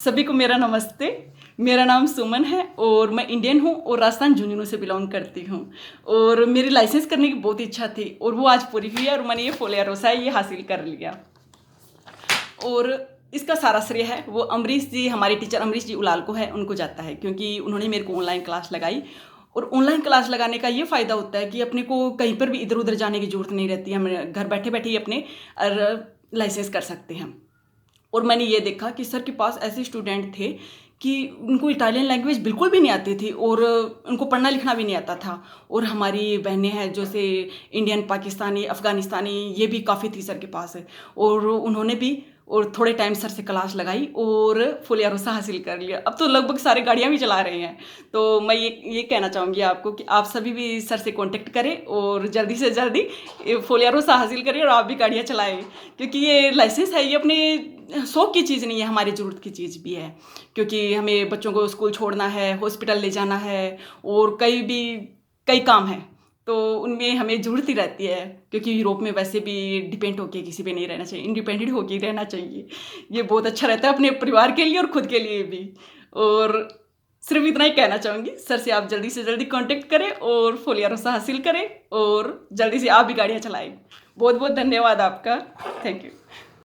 सभी को मेरा नमस्ते। मेरा नाम सुमन है और मैं इंडियन हूँ और राजस्थान झुंझुनू से बिलोंग करती हूँ। और मेरी लाइसेंस करने की बहुत इच्छा थी और वो आज पूरी हुई है और मैंने ये फोलिया रोसा ये हासिल कर लिया। और इसका सारा श्रेय है वो अमरीश जी, हमारे टीचर अमरीश जी उलाल को है, उनको जाता है, क्योंकि उन्होंने मेरे को ऑनलाइन क्लास लगाई। और ऑनलाइन क्लास लगाने का ये फ़ायदा होता है कि अपने को कहीं पर भी इधर उधर जाने की ज़रूरत नहीं रहती, हम घर बैठे बैठे ही अपने लाइसेंस कर सकते हैं। और मैंने ये देखा कि सर के पास ऐसे स्टूडेंट थे कि उनको इटालियन लैंग्वेज बिल्कुल भी नहीं आती थी और उनको पढ़ना लिखना भी नहीं आता था। और हमारी बहनें हैं जैसे इंडियन, पाकिस्तानी, अफ़गानिस्तानी, ये भी काफ़ी थी सर के पास है। और उन्होंने भी और थोड़े टाइम सर से क्लास लगाई और फोलिया रोसा हासिल कर लिया। अब तो लगभग सारे गाड़ियाँ भी चला रहे हैं। तो मैं ये कहना चाहूँगी आपको कि आप सभी भी सर से कांटेक्ट करें और जल्दी से जल्दी फोलिया रोसा हासिल करें और आप भी गाड़ियाँ चलाएं, क्योंकि ये लाइसेंस है, ये अपने शौक की चीज़ नहीं है, हमारी ज़रूरत की चीज़ भी है। क्योंकि हमें बच्चों को स्कूल छोड़ना है, हॉस्पिटल ले जाना है और कई काम हैं, तो उनमें हमें ज़रूरत ही रहती है। क्योंकि यूरोप में वैसे भी डिपेंड होके किसी पे नहीं रहना चाहिए, इंडिपेंडेंट होके ही रहना चाहिए। ये बहुत अच्छा रहता है अपने परिवार के लिए और खुद के लिए भी। और सिर्फ इतना ही कहना चाहूँगी, सर से आप जल्दी से जल्दी कांटेक्ट करें और फोलिया रोसा हासिल करें और जल्दी से आप भी गाड़ियाँ चलाएं। बहुत बहुत धन्यवाद आपका। Thank you.